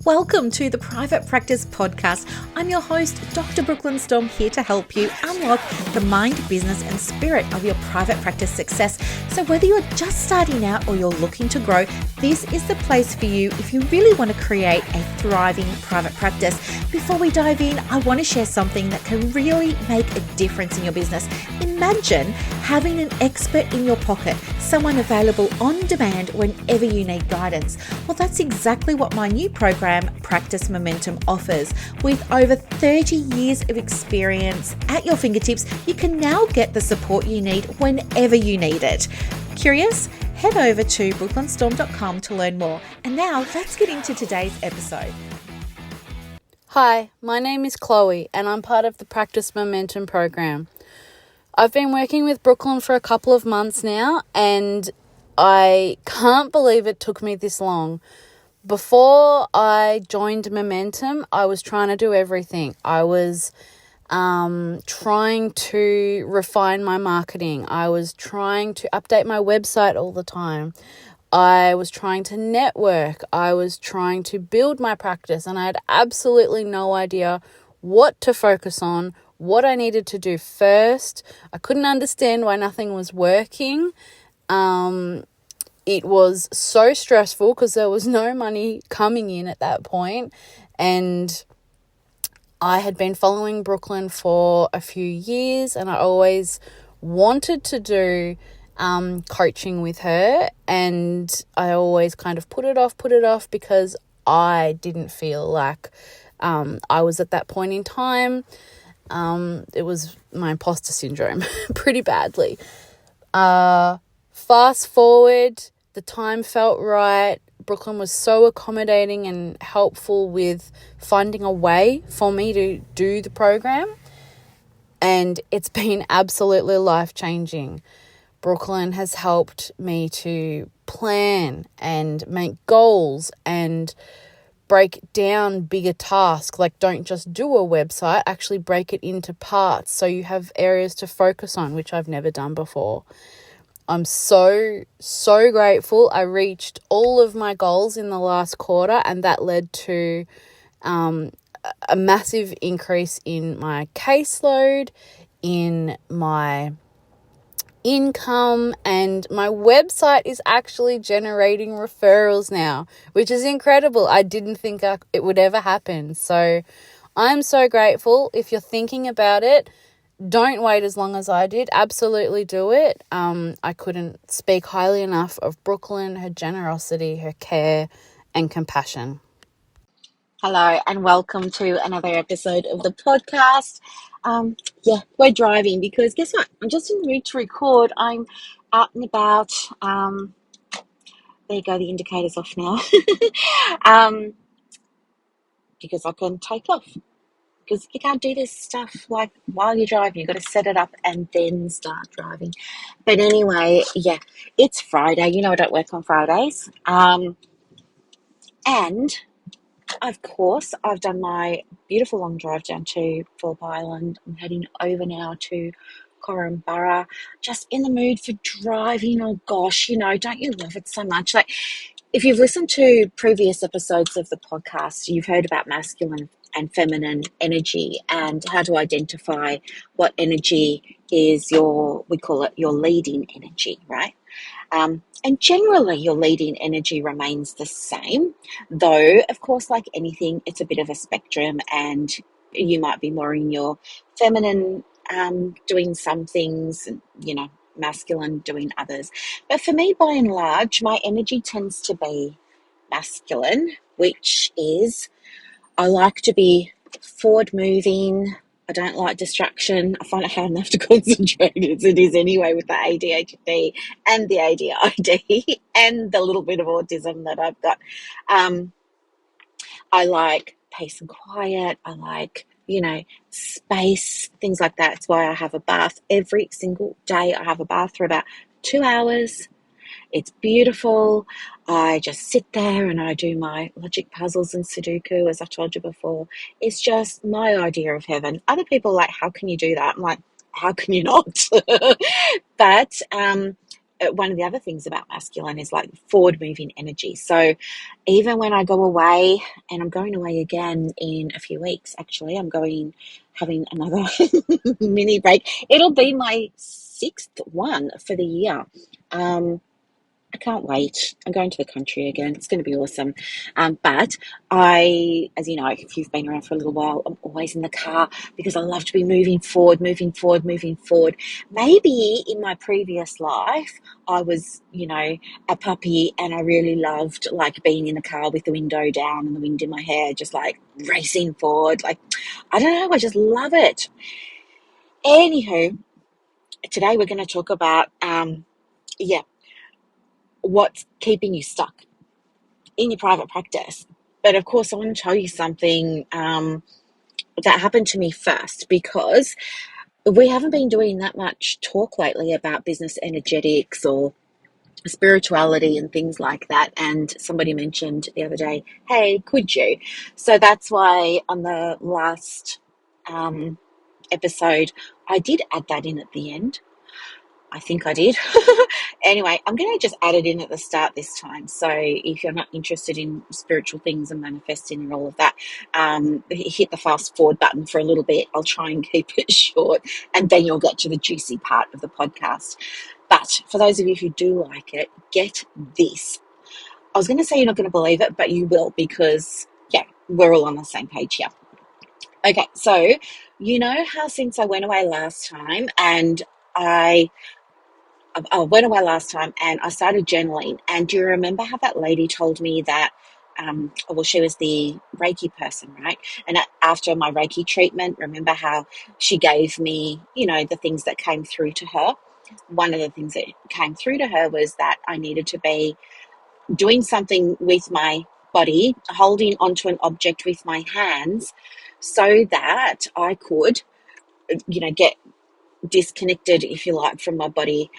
Welcome to the Private Practice Podcast. I'm your host, Dr. Brooklyn Storme, here to help you unlock the mind, business, and spirit of your private practice success. So whether you're just starting out or you're looking to grow, this is the place for you if you really want to create a thriving private practice. Before we dive in, I want to share something that can really make a difference in your business. Imagine having an expert in your pocket, someone available on demand whenever you need guidance. Well, that's exactly what my new program, Practice Momentum, offers. With over 30 years of experience at your fingertips, you can now get the support you need whenever you need it. Curious? Head over to brooklynstorme.com to learn more. And now let's get into today's episode. Hi, my name is Chloe and I'm part of the Practice Momentum program. I've been working with Brooklyn for a couple of months now and I can't believe it took me this long. Before I joined Momentum, I was trying to do everything. I was trying to refine my marketing. I was trying to update my website all the time. I was trying to network. I was trying to build my practice, and I had absolutely no idea what to focus on, what I needed to do first. I couldn't understand why nothing was working. It was so stressful because there was no money coming in at that point, and I had been following Brooklyn for a few years and I always wanted to do coaching with her, and I always kind of put it off because I didn't feel like I was at that point in time. It was my imposter syndrome pretty badly. Fast forward, the time felt right. Brooklyn was so accommodating and helpful with finding a way for me to do the program, and it's been absolutely life-changing. Brooklyn has helped me to plan and make goals and break down bigger tasks. Like, don't just do a website, actually break it into parts so you have areas to focus on, which I've never done before. I'm so grateful. I reached all of my goals in the last quarter, and that led to a massive increase in my caseload, in my income, and my website is actually generating referrals now, which is incredible. I didn't think it would ever happen. So I'm so grateful. If you're thinking about it, don't wait as long as I did. Absolutely do it. I couldn't speak highly enough of Brooklyn, her generosity, her care, and compassion. Hello and welcome to another episode of the podcast. We're driving because guess what? I'm just in the mood to record. I'm out and about. There you go. The indicator's off now. Because I can take off. Because you can't do this stuff like while you're driving. You've got to set it up and then start driving. But anyway, it's Friday. You know I don't work on Fridays. And of course, I've done my beautiful long drive down to Phillip Island. I'm heading over now to Corumburra. Just in the mood for driving. Oh gosh, don't you love it so much? Like, if you've listened to previous episodes of the podcast, you've heard about masculine and feminine energy and how to identify what energy is we call it your leading energy, right? And generally your leading energy remains the same, though, of course, like anything, it's a bit of a spectrum, and you might be more in your feminine doing some things, and, masculine doing others. But for me, by and large, my energy tends to be masculine, which is I like to be forward moving. I don't like distraction. I find it hard enough to concentrate as it is anyway with the ADHD and the ADID and the little bit of autism that I've got. I like peace and quiet. I like, space, things like that. It's why I have a bath every single day. I have a bath for about 2 hours. It's beautiful. I just sit there and I do my logic puzzles and Sudoku, as I told you before. It's just my idea of heaven. Other people are like, how can you do that? I'm like, how can you not? But one of the other things about masculine is like forward moving energy. So even when I go away, and I'm going away again in a few weeks, actually, having another mini break. It'll be my sixth one for the year. I can't wait. I'm going to the country again. It's going to be awesome. But as you know, if you've been around for a little while, I'm always in the car because I love to be moving forward, moving forward, moving forward. Maybe in my previous life, I was, a puppy, and I really loved like being in the car with the window down and the wind in my hair, just like racing forward. Like, I don't know, I just love it. Anywho, today we're going to talk about, yeah, what's keeping you stuck in your private practice. But of course, I want to tell you something that happened to me first, because we haven't been doing that much talk lately about business energetics or spirituality and things like that. And somebody mentioned the other day, hey, could you? So that's why on the last episode, I did add that in at the end. I think I did. Anyway, I'm going to just add it in at the start this time. So if you're not interested in spiritual things and manifesting and all of that, hit the fast forward button for a little bit. I'll try and keep it short, and then you'll get to the juicy part of the podcast. But for those of you who do like it, get this. I was going to say you're not going to believe it, but you will, because, yeah, we're all on the same page here. Okay, so you know how since I went away last time and I went away last time and I started journaling. And do you remember how that lady told me that, well, she was the Reiki person, right? And after my Reiki treatment, remember how she gave me, the things that came through to her? One of the things that came through to her was that I needed to be doing something with my body, holding onto an object with my hands so that I could, get disconnected, if you like, from my body,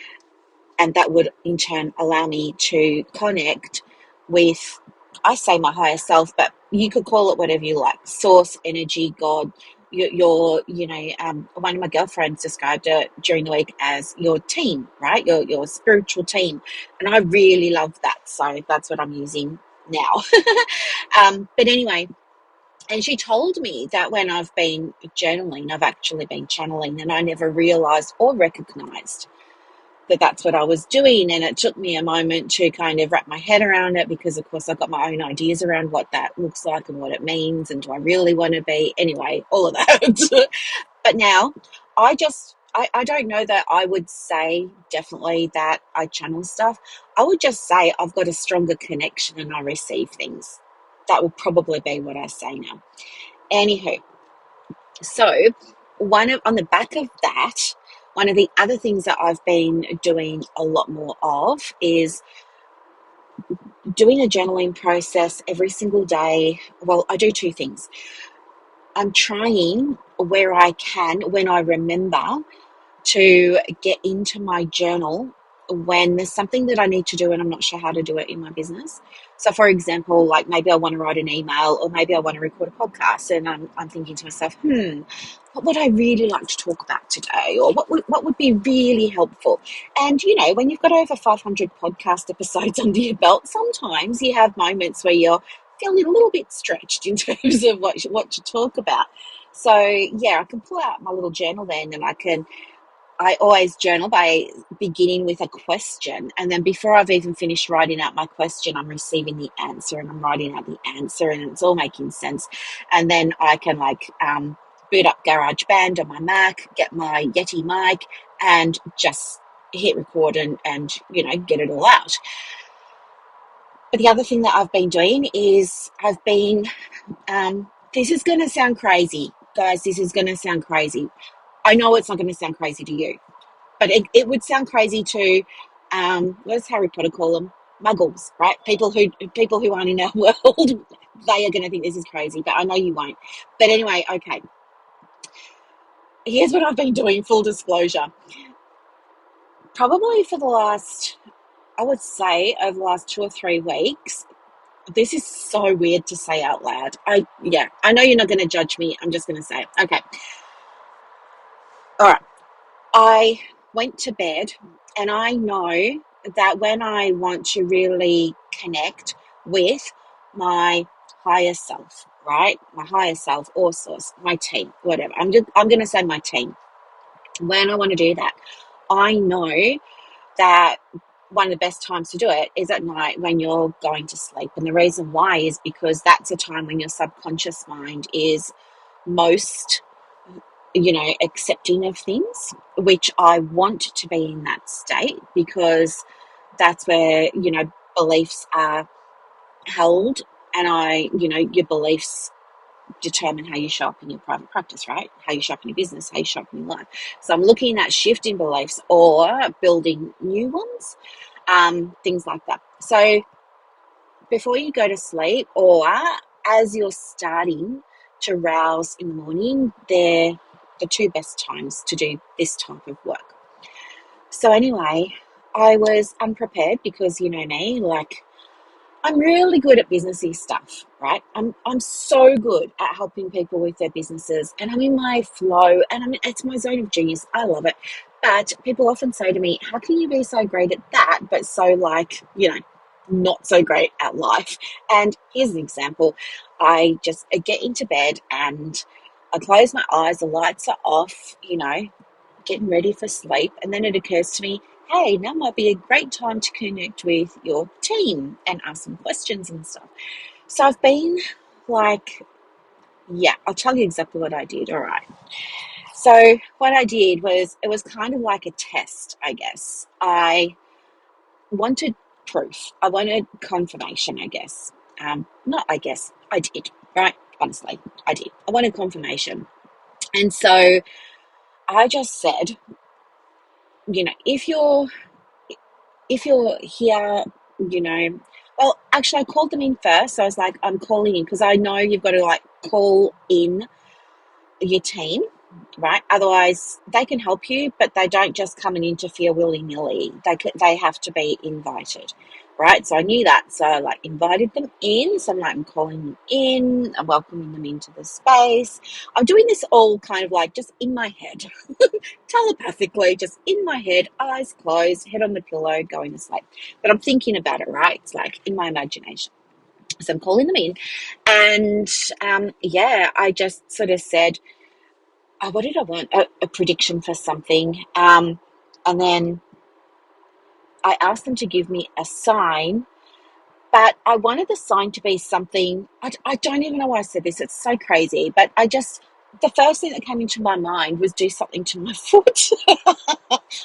and that would in turn allow me to connect with, I say, my higher self, but you could call it whatever you like: source, energy, God. One of my girlfriends described it during the week as your team, right? Your spiritual team, and I really love that, so that's what I'm using now. But anyway, and she told me that when I've been journaling, I've actually been channeling, and I never realized or recognized that that's what I was doing. And it took me a moment to kind of wrap my head around it, because of course I've got my own ideas around what that looks like and what it means, and do I really want to be, anyway, all of that. But now I don't know that I would say definitely that I channel stuff. I would just say I've got a stronger connection and I receive things. That will probably be what I say now. Anywho, so on the back of that, one of the other things that I've been doing a lot more of is doing a journaling process every single day. Well, I do two things. I'm trying, where I can, when I remember, to get into my journal when there's something that I need to do and I'm not sure how to do it in my business. So, for example, like maybe I want to write an email, or maybe I want to record a podcast, and I'm thinking to myself, what would I really like to talk about today? Or what would be really helpful? And, when you've got over 500 podcast episodes under your belt, sometimes you have moments where you're feeling a little bit stretched in terms of what to talk about. So, yeah, I can pull out my little journal then, and I always journal by beginning with a question. And then before I've even finished writing out my question, I'm receiving the answer, and I'm writing out the answer, and it's all making sense. And then I can boot up GarageBand on my Mac, get my Yeti mic, and just hit record and get it all out. But the other thing that I've been doing is this is going to sound crazy, guys. This is going to sound crazy. I know it's not going to sound crazy to you, but it would sound crazy to, what does Harry Potter call them? Muggles, right? People who aren't in our world, they are going to think this is crazy, but I know you won't. But anyway, okay. Here's what I've been doing, full disclosure. Probably for the last, I would say, over the last 2 or 3 weeks, this is so weird to say out loud. I know you're not going to judge me. I'm just going to say it. Okay. All right. I went to bed, and I know that when I want to really connect with my higher self, right? My higher self or source, my team, whatever. I'm going to say my team. When I want to do that, I know that one of the best times to do it is at night when you're going to sleep. And the reason why is because that's a time when your subconscious mind is most, accepting of things, which I want to be in that state, because that's where, beliefs are held. And your beliefs determine how you show up in your private practice, right? How you show up in your business, how you show up in your life. So I'm looking at shifting beliefs or building new ones, things like that. So before you go to sleep, or as you're starting to rouse in the morning, they're the two best times to do this type of work. So anyway, I was unprepared because you know me, like I'm really good at businessy stuff, right? I'm so good at helping people with their businesses, and I'm in my flow, and it's my zone of genius. I love it. But people often say to me, "How can you be so great at that, but so not so great at life?" And here's an example: I get into bed and I close my eyes, the lights are off, getting ready for sleep, and then it occurs to me, hey, now might be a great time to connect with your team and ask some questions and stuff. So I've been like, yeah, I'll tell you exactly what I did. All right. So what I did was, it was kind of like a test, I guess. I wanted proof. I wanted confirmation, I guess. Not I guess, I did, right? Honestly, I did. I wanted confirmation. And so I just said, if you're here, you know, well, actually, I called them in first. So I was like, I'm calling in because I know you've got to like call in your team, right? Otherwise, they can help you, but they don't just come and interfere willy nilly. They have to be invited, right? So I knew that. So I like invited them in. So I'm calling them in. I'm welcoming them into the space. I'm doing this all kind of like just in my head, telepathically, just in my head, eyes closed, head on the pillow, going to sleep. But I'm thinking about it, right? It's like in my imagination. So I'm calling them in, and yeah, I just sort of said, oh, what did I want? A prediction for something. And then I asked them to give me a sign, but I wanted the sign to be something. I don't even know why I said this. It's so crazy. But the first thing that came into my mind was do something to my foot.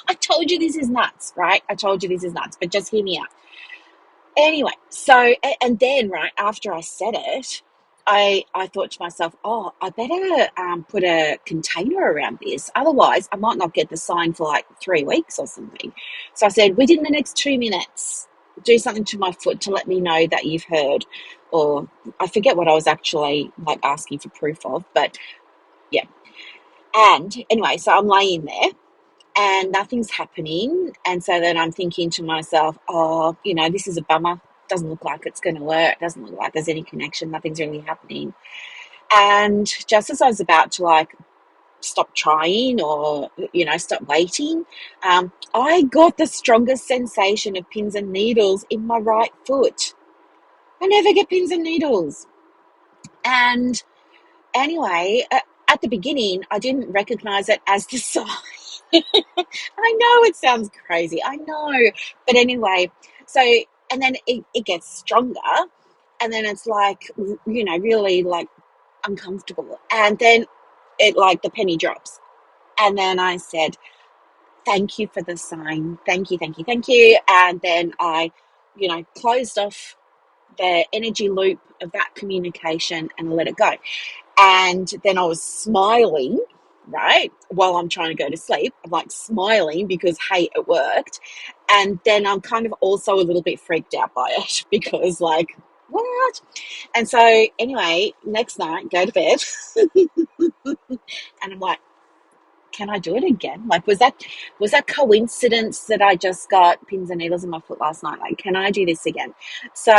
I told you this is nuts, right? I told you this is nuts, but just hear me out. Anyway, so, and then right after I said it, I thought to myself, oh, I better put a container around this. Otherwise, I might not get the sign for like 3 weeks or something. So I said, within the next 2 minutes, do something to my foot to let me know that you've heard. Or I forget what I was actually like asking for proof of, but yeah. And anyway, so I'm laying there and nothing's happening. And so then I'm thinking to myself, oh, this is a bummer. Doesn't look like it's going to work. Doesn't look like there's any connection. Nothing's really happening. And just as I was about to like stop trying or, stop waiting, I got the strongest sensation of pins and needles in my right foot. I never get pins and needles. And anyway, at the beginning, I didn't recognize it as the sign. I know it sounds crazy. I know. But anyway, so, and then it gets stronger. And then it's like, really like uncomfortable. And then it like the penny drops. And then I said, thank you for the sign. Thank you, thank you, thank you. And then I, closed off the energy loop of that communication and let it go. And then I was smiling, right, while I'm trying to go to sleep. I'm like smiling because, hey, it worked. And then I'm kind of also a little bit freaked out by it because, like, what? And so, anyway, next night, go to bed. And I'm like, can I do it again? Like, was that coincidence that I just got pins and needles in my foot last night? Like, can I do this again? So,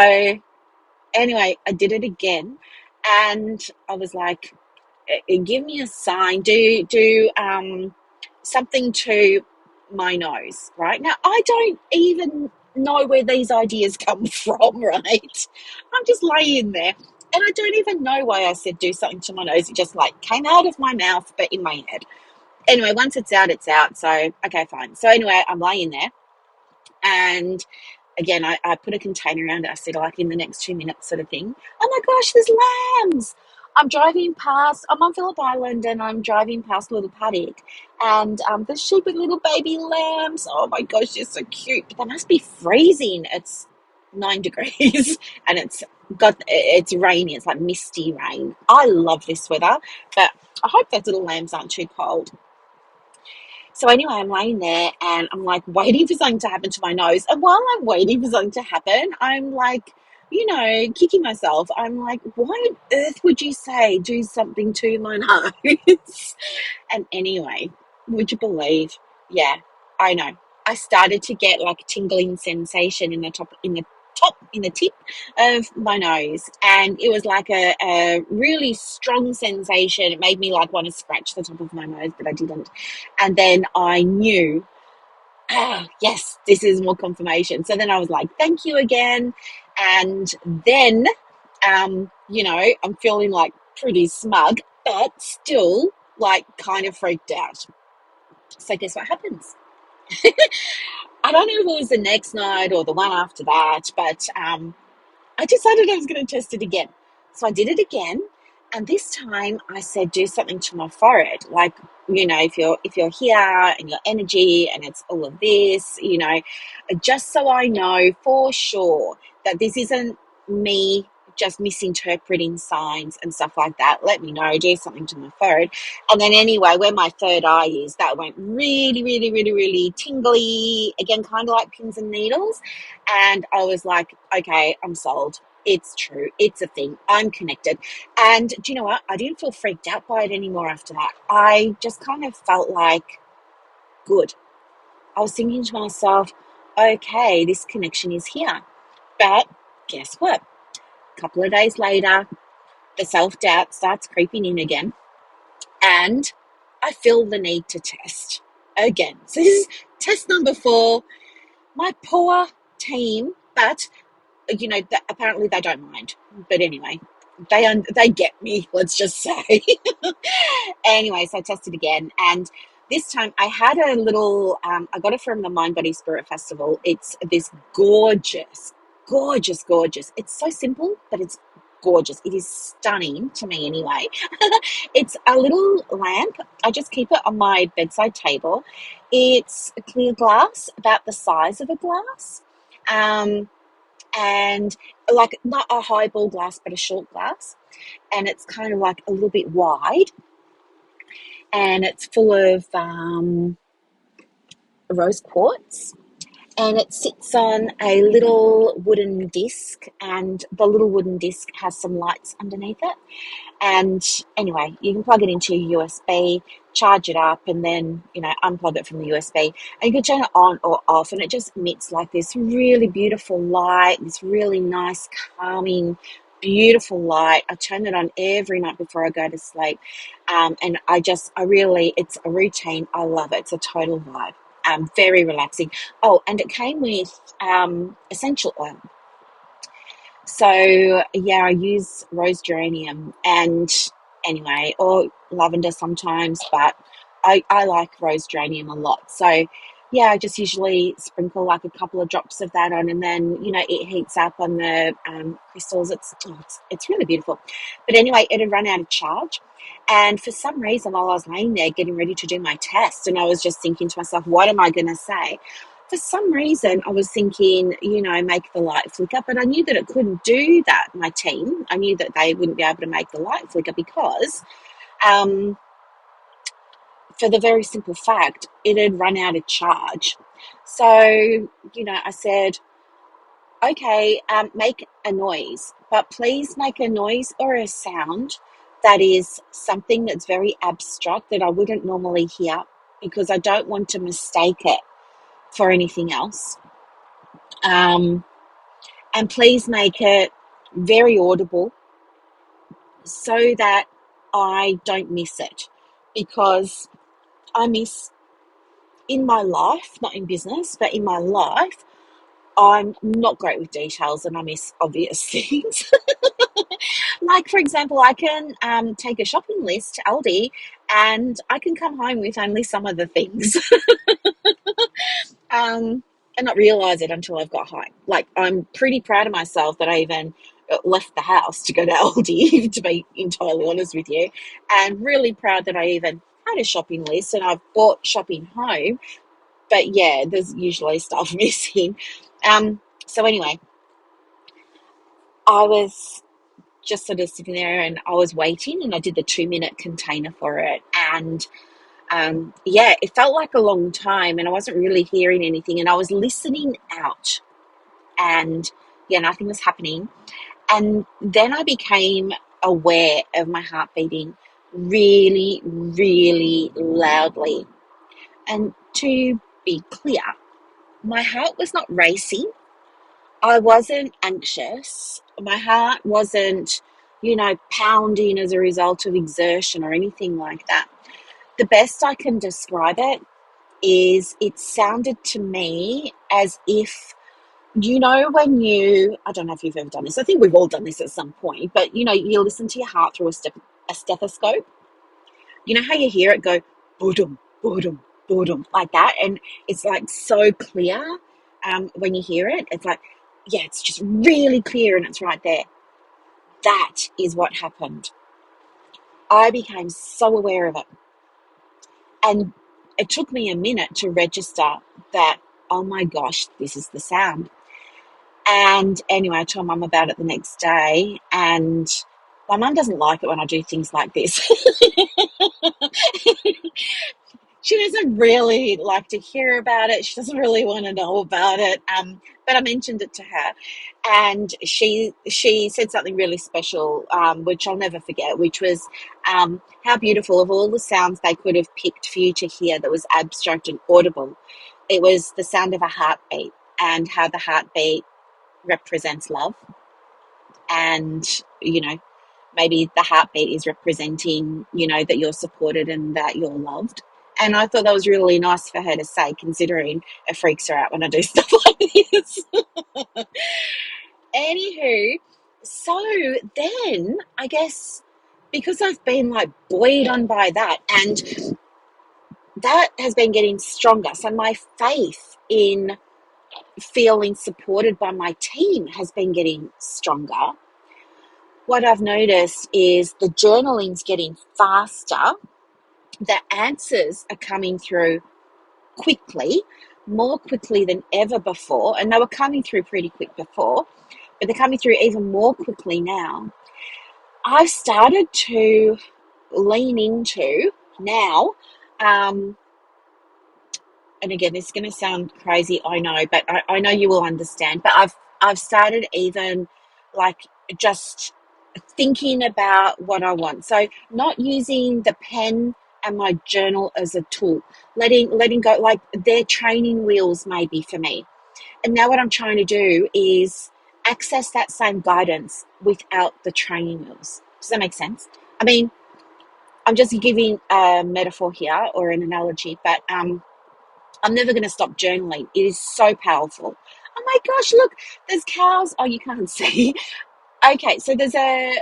anyway, I did it again. And I was like, give me a sign, do something to my nose, right? Now, I don't even know where these ideas come from, right? I'm just laying there. And I don't even know why I said do something to my nose. It just like came out of my mouth, but in my head. Anyway, once it's out, it's out. So, okay, fine. So, anyway, I'm laying there. And again, I put a container around it. I said, like, in the next 2 minutes, sort of thing. Oh my gosh, there's lambs. I'm on Phillip Island and I'm driving past a little paddock. And there's sheep with little baby lambs. Oh my gosh, they're so cute. But they must be freezing. It's 9 degrees and it's rainy. It's like misty rain. I love this weather, but I hope those little lambs aren't too cold. So anyway, I'm laying there and I'm like waiting for something to happen to my nose. And while I'm waiting for something to happen, I'm like, kicking myself. I'm like, why on earth would you say do something to my nose? And anyway, would you believe? Yeah, I know. I started to get like a tingling sensation in the tip of my nose, and it was like a really strong sensation. It made me like want to scratch the top of my nose, but I didn't. And then I knew, yes, this is more confirmation. So then I was like, thank you again. And then, I'm feeling like pretty smug, but still like kind of freaked out. So guess what happens? I don't know if it was the next night or the one after that, but I decided I was going to test it again. So I did it again, and this time I said do something to my forehead, like if you're here and your energy and it's all of this, just so I know for sure that this isn't me just misinterpreting signs and stuff like that. Let me know, do something to my forehead. And then anyway, where my third eye is, that went really, really, really, really tingly, again, kind of like pins and needles. And I was like, okay, I'm sold. It's true. It's a thing. I'm connected. And do you know what? I didn't feel freaked out by it anymore after that. I just kind of felt like good. I was thinking to myself, okay, this connection is here. But guess what? A couple of days later, the self-doubt starts creeping in again. And I feel the need to test again. So this is test number 4. My poor team, but apparently they don't mind. But anyway, they get me. Let's just say. Anyway, so I tested again, and this time I had a little. I got it from the Mind Body Spirit Festival. It's this gorgeous, gorgeous, gorgeous. It's so simple, but it's gorgeous. It is stunning to me, anyway. It's a little lamp. I just keep it on my bedside table. It's a clear glass, about the size of a glass. And like not a highball glass but a short glass, and it's kind of like a little bit wide, and it's full of rose quartz, and it sits on a little wooden disc, and the little wooden disc has some lights underneath it. And anyway, you can plug it into your USB, charge it up, and then, unplug it from the USB. And you can turn it on or off, and it just emits like this really beautiful light, this really nice, calming, beautiful light. I turn it on every night before I go to sleep. And it's a routine. I love it. It's a total vibe. Very relaxing. Oh, and it came with essential oil. So yeah, I use rose geranium and anyway, or lavender sometimes, but I like rose geranium a lot. So yeah, I just usually sprinkle like a couple of drops of that on, and then it heats up on the crystals. It's really beautiful. But anyway, it had run out of charge, and for some reason, while I was laying there getting ready to do my test, and I was just thinking to myself, what am I going to say? For some reason, I was thinking, make the light flicker, but I knew that it couldn't do that, my team. I knew that they wouldn't be able to make the light flicker because, for the very simple fact, it had run out of charge. So, I said, okay, make a noise, but please make a noise or a sound that is something that's very abstract that I wouldn't normally hear, because I don't want to mistake it for anything else. And please make it very audible so that I don't miss it, because I miss in my life, not in business, but in my life, I'm not great with details and I miss obvious things. Like, for example, I can take a shopping list to Aldi and I can come home with only some of the things and not realize it until I've got home. Like, I'm pretty proud of myself that I even left the house to go to Aldi, to be entirely honest with you, and really proud that I even had a shopping list and I've bought shopping home. But yeah, there's usually stuff missing. So anyway, I was just sort of sitting there and I was waiting and I did the 2 minute container for it. And yeah, it felt like a long time and I wasn't really hearing anything. And I was listening out and yeah, nothing was happening. And then I became aware of my heart beating really, really loudly. And to be clear, my heart was not racing. I wasn't anxious. My heart wasn't, pounding as a result of exertion or anything like that. The best I can describe it is it sounded to me as if, I don't know if you've ever done this. I think we've all done this at some point, but you listen to your heart through a stethoscope. You know how you hear it go, boodum, boodum, boodum, like that? And it's like so clear when you hear it. It's like, yeah, it's just really clear and it's right there. That is what happened. I became so aware of it. And it took me a minute to register that, oh my gosh, this is the sound. And anyway, I told mum about it the next day. And my mum doesn't like it when I do things like this. She doesn't really like to hear about it. She doesn't really want to know about it. But I mentioned it to her, and she said something really special, which I'll never forget. Which was how beautiful of all the sounds they could have picked for you to hear that was abstract and audible. It was the sound of a heartbeat and how the heartbeat represents love, and maybe the heartbeat is representing, that you're supported and that you're loved. And I thought that was really nice for her to say, considering it freaks her out when I do stuff like this. Anywho, so then I guess because I've been like buoyed on by that, and that has been getting stronger. So my faith in feeling supported by my team has been getting stronger. What I've noticed is the journaling's getting faster. The answers are coming through quickly, more quickly than ever before. And they were coming through pretty quick before, but they're coming through even more quickly now. I've started to lean into now, and again, this is going to sound crazy, I know, but I know you will understand. But I've started even like just thinking about what I want. So not using the pen and my journal as a tool, letting go, like they're training wheels maybe for me. And now what I'm trying to do is access that same guidance without the training wheels. Does that make sense? I mean, I'm just giving a metaphor here or an analogy, but I'm never going to stop journaling. It is so powerful. Oh my gosh, look, there's cows. Oh, you can't see. Okay, so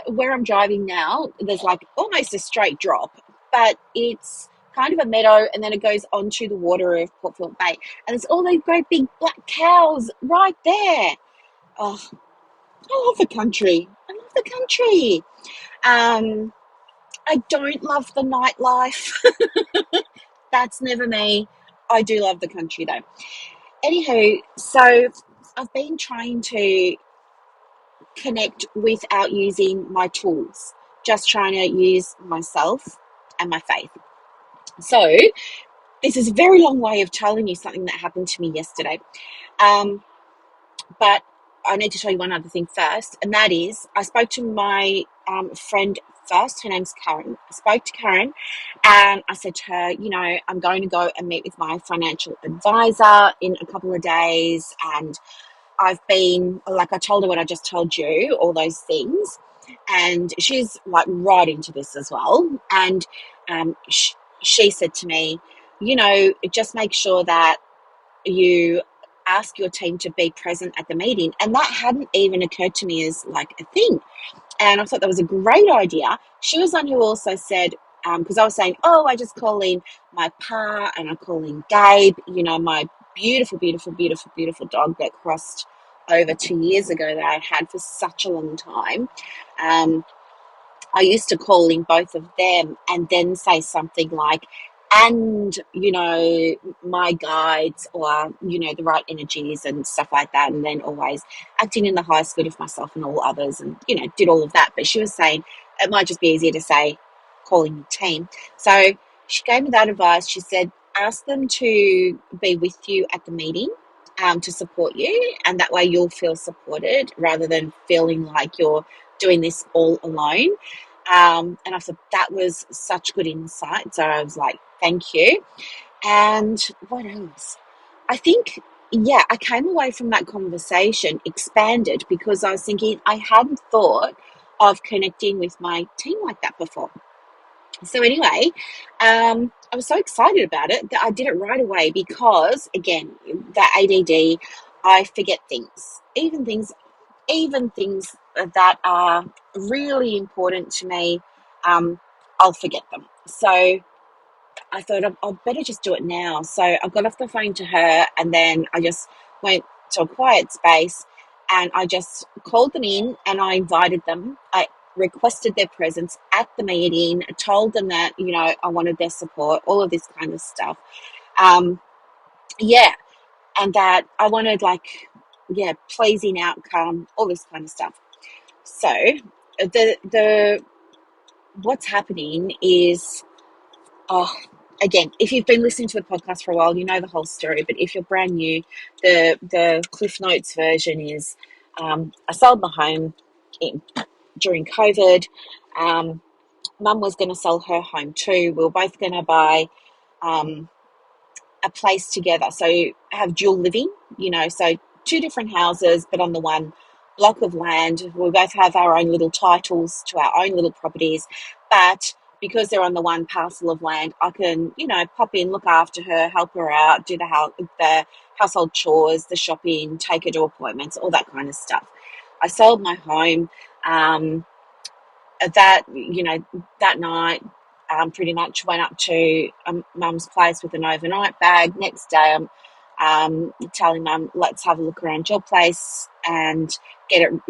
where I'm driving now, there's like almost a straight drop, but it's kind of a meadow and then it goes onto the water of Port Phillip Bay. And there's all these great big black cows right there. Oh, I love the country. I love the country. I don't love the nightlife. That's never me. I do love the country though. Anywho, so I've been trying to connect without using my tools, just trying to use myself and my faith. So this is a very long way of telling you something that happened to me yesterday. But I need to tell you one other thing first, and that is I spoke to my friend first. Her name's Karen. I spoke to Karen and I said to her, I'm going to go and meet with my financial advisor in a couple of days. And I've been, like I told her what I just told you, all those things. And she's like right into this as well. And she said to me, just make sure that you ask your team to be present at the meeting. And that hadn't even occurred to me as like a thing. And I thought that was a great idea. She was one who also said, because I was saying, oh, I just call in my pa and I call in Gabe, my beautiful, beautiful, beautiful, beautiful dog that crossed over 2 years ago that I had for such a long time. Um, I used to call in both of them and then say something like, and, my guides or, the right energies and stuff like that. And then always acting in the highest good of myself and all others and, did all of that. But she was saying it might just be easier to say calling the team. So she gave me that advice. She said, ask them to be with you at the meeting. To support you, and that way you'll feel supported rather than feeling like you're doing this all alone. And I thought that was such good insight. So I was like, thank you. And what else? I think, yeah, I came away from that conversation expanded because I was thinking I hadn't thought of connecting with my team like that before. So anyway, I was so excited about it that I did it right away because, again, that ADD, I forget things, even things that are really important to me, I'll forget them. So I thought I'll better just do it now. So I got off the phone to her and then I just went to a quiet space and I just called them in and I invited them. I requested their presence at the meeting, told them that, I wanted their support, all of this kind of stuff. Um, yeah, and that I wanted pleasing outcome, all this kind of stuff. So the what's happening is, oh, again, if you've been listening to the podcast for a while, you know the whole story. But if you're brand new, the Cliff Notes version is, I sold my home during COVID. Mum was going to sell her home too. We were both going to buy um, a place together. So have dual living, so two different houses, but on the one block of land. We both have our own little titles to our own little properties, but because they're on the one parcel of land, I can, pop in, look after her, help her out, do the household chores, the shopping, take her to appointments, all that kind of stuff. I sold my home. That night, pretty much went up to mum's place with an overnight bag. Next day, I'm telling mum, let's have a look around your place and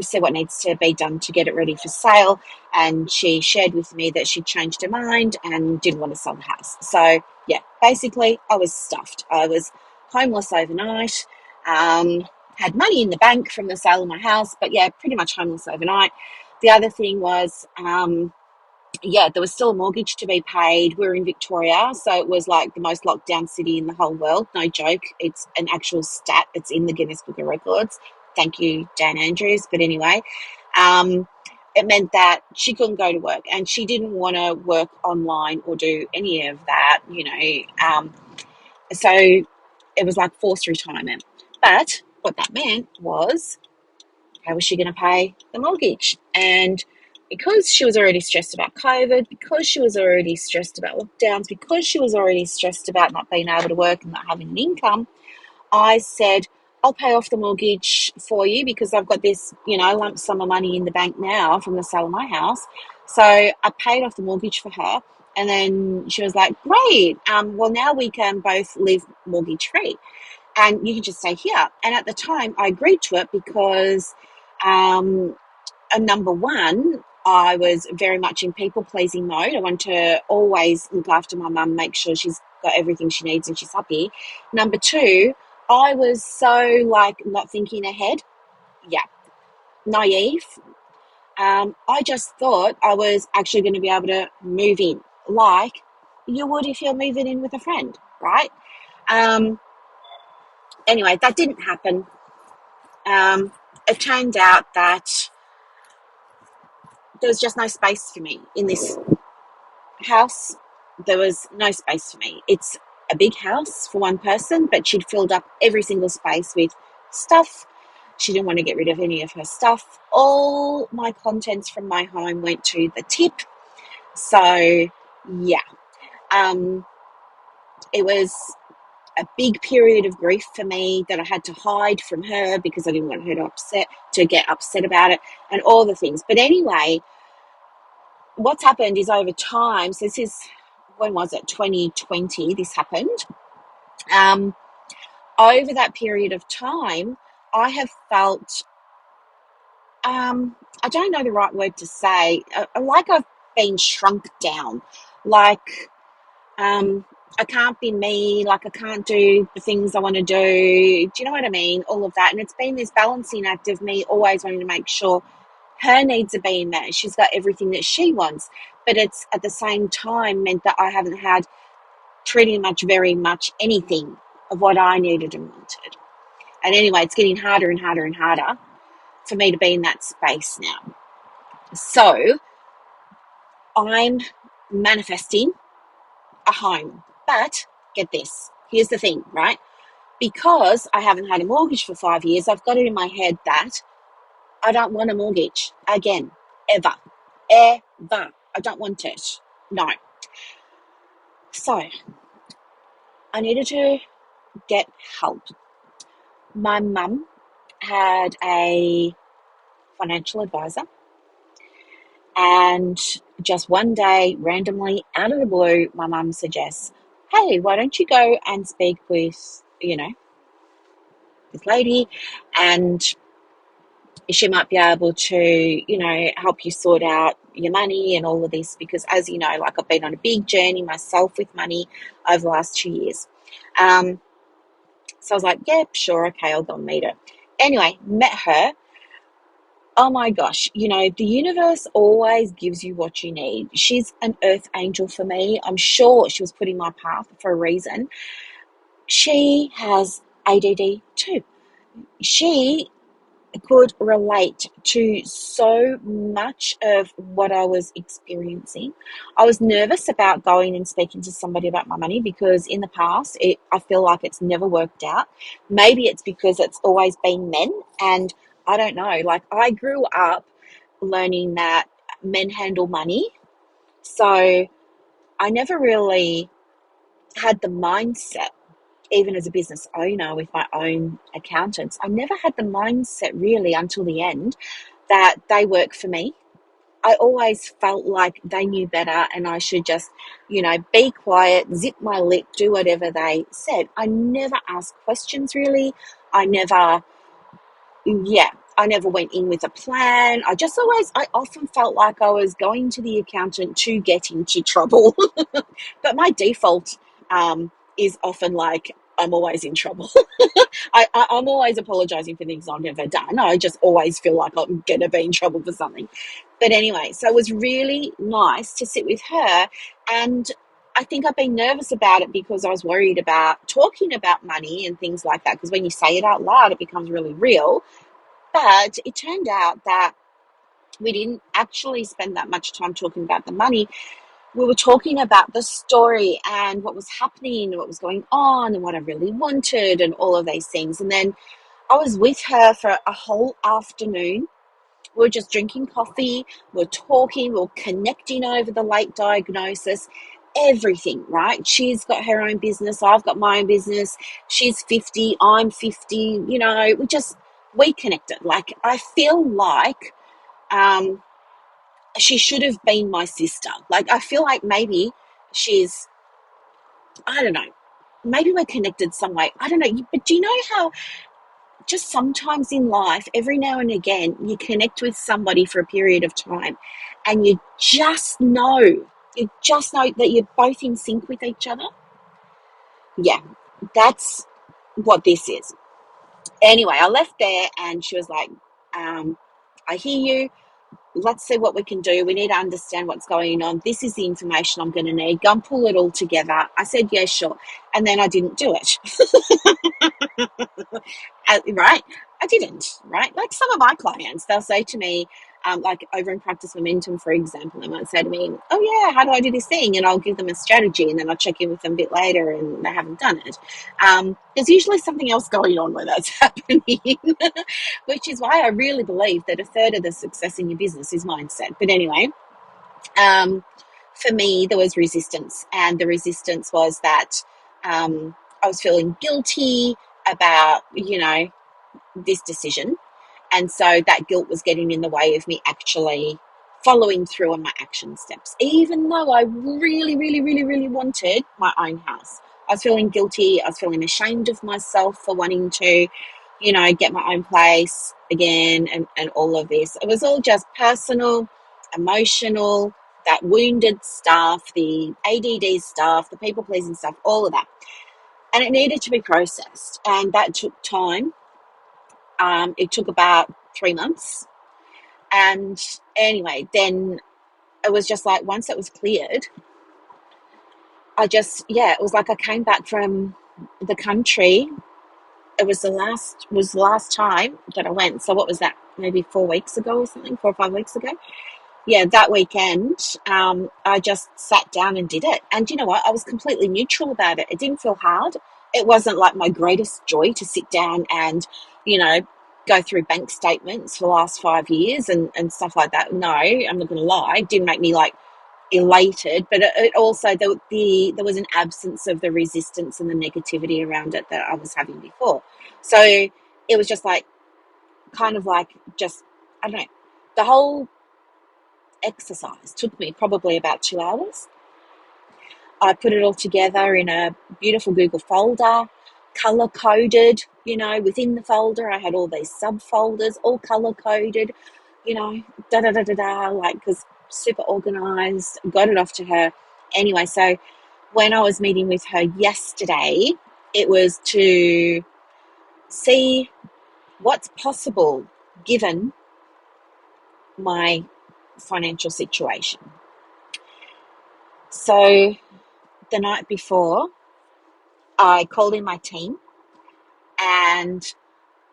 see what needs to be done to get it ready for sale. And she shared with me that she'd changed her mind and didn't want to sell the house. So yeah, basically I was stuffed. I was homeless overnight. Had money in the bank from the sale of my house, but yeah, pretty much homeless overnight. The other thing was, there was still a mortgage to be paid. We were in Victoria, so it was like the most locked down city in the whole world. No joke. It's an actual stat. It's in the Guinness Book of Records. Thank you, Dan Andrews. But anyway, it meant that she couldn't go to work and she didn't want to work online or do any of that, so it was like forced retirement. But what that meant was, how was she going to pay the mortgage? And because she was already stressed about COVID, because she was already stressed about lockdowns, because she was already stressed about not being able to work and not having an income, I said, I'll pay off the mortgage for you because I've got this, lump sum of money in the bank now from the sale of my house. So I paid off the mortgage for her. And then she was like, great. Well, now we can both live mortgage free and you can just stay here. And at the time, I agreed to it because, number one, I was very much in people pleasing mode. I want to always look after my mum, make sure she's got everything she needs and she's happy. Number two, I was so not thinking ahead. Yeah, naive. I just thought I was actually going to be able to move in like you would if you're moving in with a friend, right? Um, anyway, that didn't happen. It turned out that there was just no space for me in this house. There was no space for me. It's a big house for one person, but she'd filled up every single space with stuff. She didn't want to get rid of any of her stuff. All my contents from my home went to the tip. So, yeah. it was a big period of grief for me that I had to hide from her because I didn't want her to get upset about it and all the things. But anyway, what's happened is over time, so this is, when was it? 2020, this happened. Um, Over that period of time, I have felt, I don't know the right word to say, like I've been shrunk down. Like, I can't be me, like I can't do the things I want to do. Do you know what I mean? All of that. And it's been this balancing act of me always wanting to make sure her needs are being met. She's got everything that she wants. But it's at the same time meant that I haven't had pretty much very much anything of what I needed and wanted. And anyway, it's getting harder and harder and harder for me to be in that space now. So I'm manifesting a home. But get this, here's the thing, right? Because I haven't had a mortgage for 5 years, I've got it in my head that I don't want a mortgage again, ever. Ever. I don't want it. No. So I needed to get help. My mum had a financial advisor, and just one day, randomly, out of the blue, my mum suggests, hey, why don't you go and speak with, this lady, and she might be able to, help you sort out your money and all of this, because as you know, like I've been on a big journey myself with money over the last 2 years. So I was like, yeah, sure, okay, I'll go and meet her. Anyway, met her. Oh my gosh, the universe always gives you what you need. She's an earth angel for me. I'm sure she was put in my path for a reason. She has ADD too. She could relate to so much of what I was experiencing. I was nervous about going and speaking to somebody about my money because in the past, I feel like it's never worked out. Maybe it's because it's always been men, and I don't know. Like, I grew up learning that men handle money, so I never really had the mindset, even as a business owner with my own accountants, I never had the mindset really until the end that they work for me. I always felt like they knew better and I should just, be quiet, zip my lip, do whatever they said. I never asked questions really. I never, yeah, I never went in with a plan. I often felt like I was going to the accountant to get into trouble. But my default is often like, I'm always in trouble. I'm always apologizing for things I've never done. I just always feel like I'm going to be in trouble for something. But anyway, so it was really nice to sit with her. And I think I've been nervous about it because I was worried about talking about money and things like that. Because when you say it out loud, it becomes really real. But it turned out that we didn't actually spend that much time talking about the money. We were talking about the story and what was happening and what was going on and what I really wanted and all of these things. And then I was with her for a whole afternoon. We were just drinking coffee, we were talking, we were connecting over the late diagnosis, everything, right? She's got her own business, I've got my own business. She's 50, I'm 50, we connected. Like, I feel like she should have been my sister. Like, I feel like maybe she's, I don't know, maybe we're connected some way. I don't know. But do you know how just sometimes in life, every now and again, you connect with somebody for a period of time and you just know that you're both in sync with each other? Yeah, that's what this is. Anyway, I left there and she was like, I hear you. Let's see what we can do. We need to understand what's going on. This is the information I'm going to need. Go and pull it all together. I said, yeah, sure. And then I didn't do it. Right? I didn't, right? Like some of my clients, they'll say to me, like over in Practice Momentum, for example, they might say to me, oh yeah, how do I do this thing? And I'll give them a strategy and then I'll check in with them a bit later and they haven't done it. There's usually something else going on where that's happening, which is why I really believe that a third of the success in your business is mindset. But anyway, for me, there was resistance, and the resistance was that I was feeling guilty about, this decision. And so that guilt was getting in the way of me actually following through on my action steps, even though I really, really, really, really wanted my own house. I was feeling guilty. I was feeling ashamed of myself for wanting to, get my own place again, and all of this. It was all just personal, emotional, that wounded stuff, the ADD stuff, the people pleasing stuff, all of that. And it needed to be processed. And that took time. It took about 3 months. And anyway, then it was just like once it was cleared, it was like I came back from the country. It was the last time that I went. So what was that? Maybe 4 weeks ago or something, 4 or 5 weeks ago. Yeah, that weekend, I just sat down and did it. And you know what? I was completely neutral about it. It didn't feel hard. It wasn't like my greatest joy to sit down and, you know, go through bank statements for the last 5 years and stuff like that. No, I'm not going to lie. It didn't make me like elated, but it also, there was an absence of the resistance and the negativity around it that I was having before. So it was just like, kind of like, just, I don't know, the whole exercise took me probably about 2 hours. I put it all together in a beautiful Google folder, color coded, within the folder. I had all these subfolders, all color coded, da da da da da, like, because super organized, got it off to her. Anyway, so when I was meeting with her yesterday, it was to see what's possible given my financial situation. So the night before, I called in my team and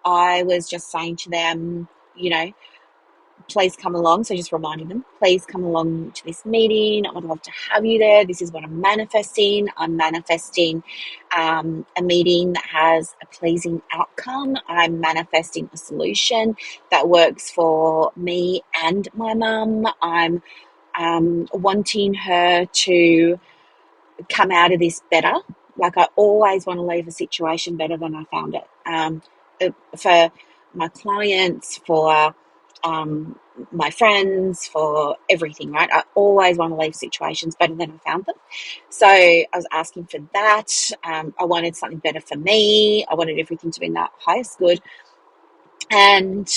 I was just saying to them, please come along. So just reminding them, please come along to this meeting. I would love to have you there. This is what I'm manifesting. I'm manifesting a meeting that has a pleasing outcome. I'm manifesting a solution that works for me and my mum. I'm wanting her to come out of this better. Like, I always want to leave a situation better than I found it. For my clients, for my friends, for everything, right? I always want to leave situations better than I found them. So I was asking for that. I wanted something better for me. I wanted everything to be in that highest good. And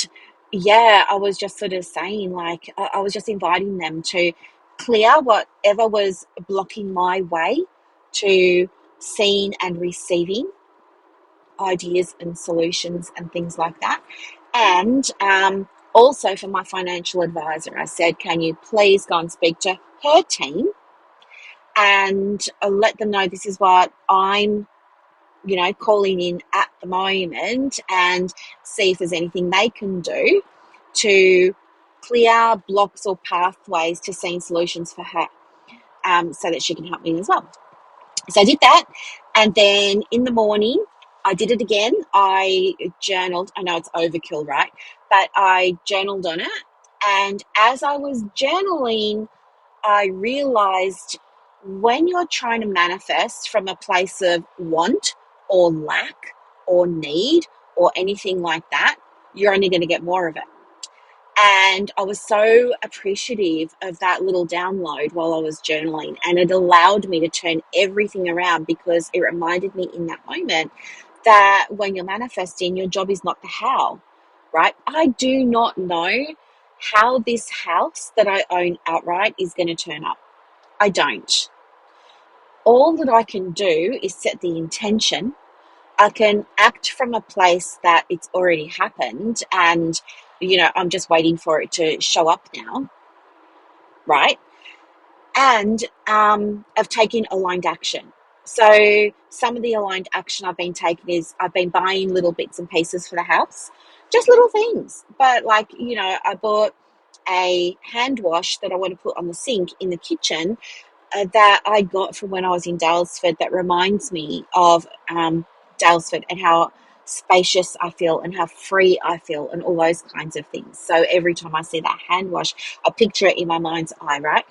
yeah, I was just sort of saying, like, I was just inviting them to clear whatever was blocking my way to seeing and receiving ideas and solutions and things like that. And also for my financial advisor, I said, can you please go and speak to her team and let them know this is what I'm calling in at the moment, and see if there's anything they can do to clear blocks or pathways to seeing solutions for her, so that she can help me as well. So I did that. And then in the morning, I did it again. I journaled. I know it's overkill, right? But I journaled on it. And as I was journaling, I realized when you're trying to manifest from a place of want or lack or need or anything like that, you're only going to get more of it. And I was so appreciative of that little download while I was journaling. And it allowed me to turn everything around, because it reminded me in that moment that when you're manifesting, your job is not the how, right? I do not know how this house that I own outright is going to turn up. I don't. All that I can do is set the intention. I can act from a place that it's already happened and, I'm just waiting for it to show up now, right? And I've taken aligned action. So some of the aligned action I've been taking is I've been buying little bits and pieces for the house, just little things. But like, I bought a hand wash that I want to put on the sink in the kitchen, that I got from when I was in Dalesford, that reminds me of Dalesford and how spacious I feel and how free I feel and all those kinds of things. So every time I see that hand wash, I picture it in my mind's eye, right?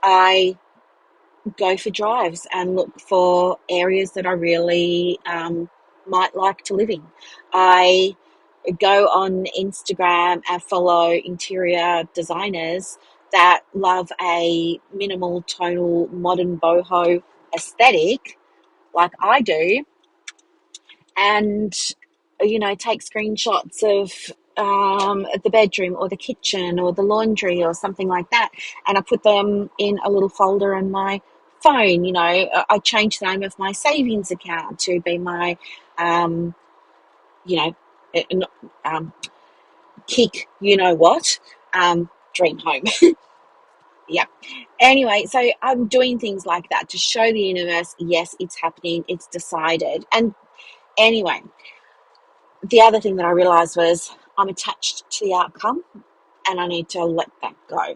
I go for drives and look for areas that I really might like to live in. I go on Instagram and follow interior designers that love a minimal tonal modern boho aesthetic like I do, and take screenshots of the bedroom or the kitchen or the laundry or something like that, and I put them in a little folder on my phone. I changed the name of my savings account to be my um, you know um, kick what dream home. Yeah. Anyway, so I'm doing things like that to show the universe, yes, it's happening, it's decided. And anyway, the other thing that I realized was I'm attached to the outcome, and I need to let that go.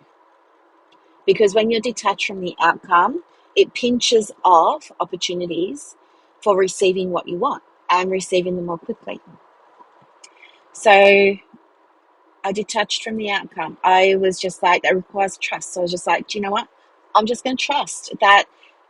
Because when you're detached from the outcome, it pinches off opportunities for receiving what you want and receiving them more quickly. So I detached from the outcome. I was just like, that requires trust. So I was just like, do you know what? I'm just going to trust that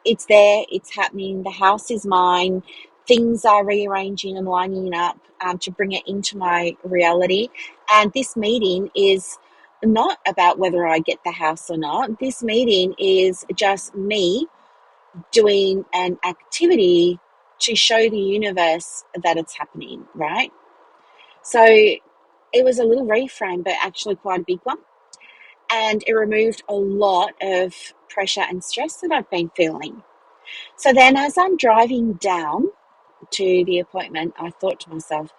it's there, it's happening, the house is mine, things are rearranging and lining up to bring it into my reality. And this meeting is not about whether I get the house or not. This meeting is just me doing an activity to show the universe that it's happening, right? So it was a little reframe, but actually quite a big one. And it removed a lot of pressure and stress that I've been feeling. So then, as I'm driving down to the appointment, I thought to myself,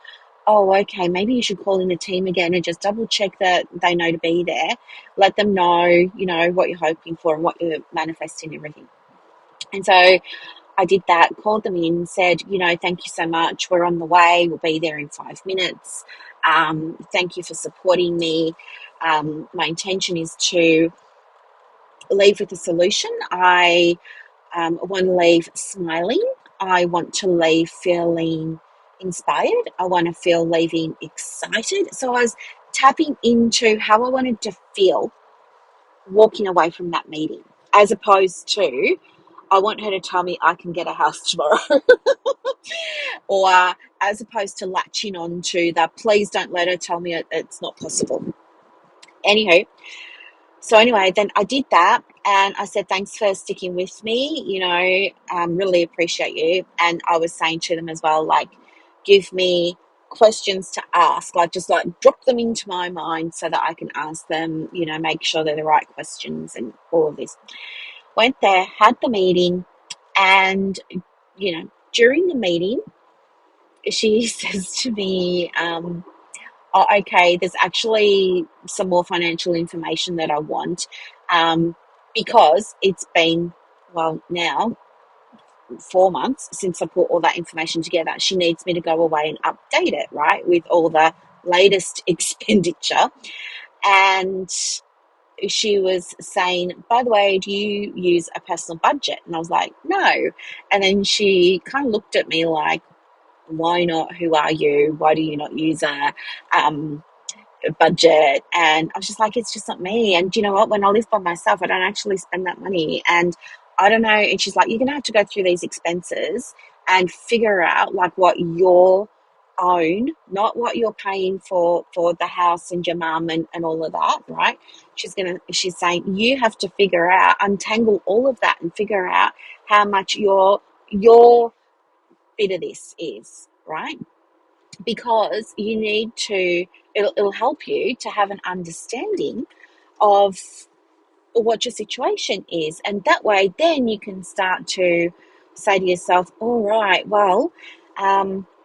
oh, okay, maybe you should call in the team again and just double check that they know to be there. Let them know, what you're hoping for and what you're manifesting, everything. And so I did that, called them in, said, thank you so much. We're on the way. We'll be there in 5 minutes. Thank you for supporting me. My intention is to leave with a solution. I want to leave smiling. I want to leave feeling inspired. I want to feel leaving excited. So I was tapping into how I wanted to feel walking away from that meeting, as opposed to, I want her to tell me I can get a house tomorrow. Or as opposed to latching on to the, please don't let her tell me it's not possible. Anywho, so anyway, then I did that, and I said, thanks for sticking with me, really appreciate you. And I was saying to them as well, like, give me questions to ask, like just like drop them into my mind so that I can ask them, make sure they're the right questions and all of this. Went there, had the meeting, and, during the meeting, she says to me, oh, okay, there's actually some more financial information that I want, because it's been, well, now 4 months since I put all that information together. She needs me to go away and update it, right, with all the latest expenditure. And she was saying, by the way, do you use a personal budget? And I was like, no. And then she kind of looked at me like, why not? Who are you? Why do you not use um, a budget? And I was just like, it's just not me. And you know what? When I live by myself, I don't actually spend that money. And I don't know. And she's like, you're going to have to go through these expenses and figure out like what your own, not what you're paying for the house and your mum and all of that, right? She's saying you have to figure out, untangle all of that and figure out how much your bit of this is, right? Because you need to, it'll help you to have an understanding of what your situation is. And that way, then you can start to say to yourself, all right, well,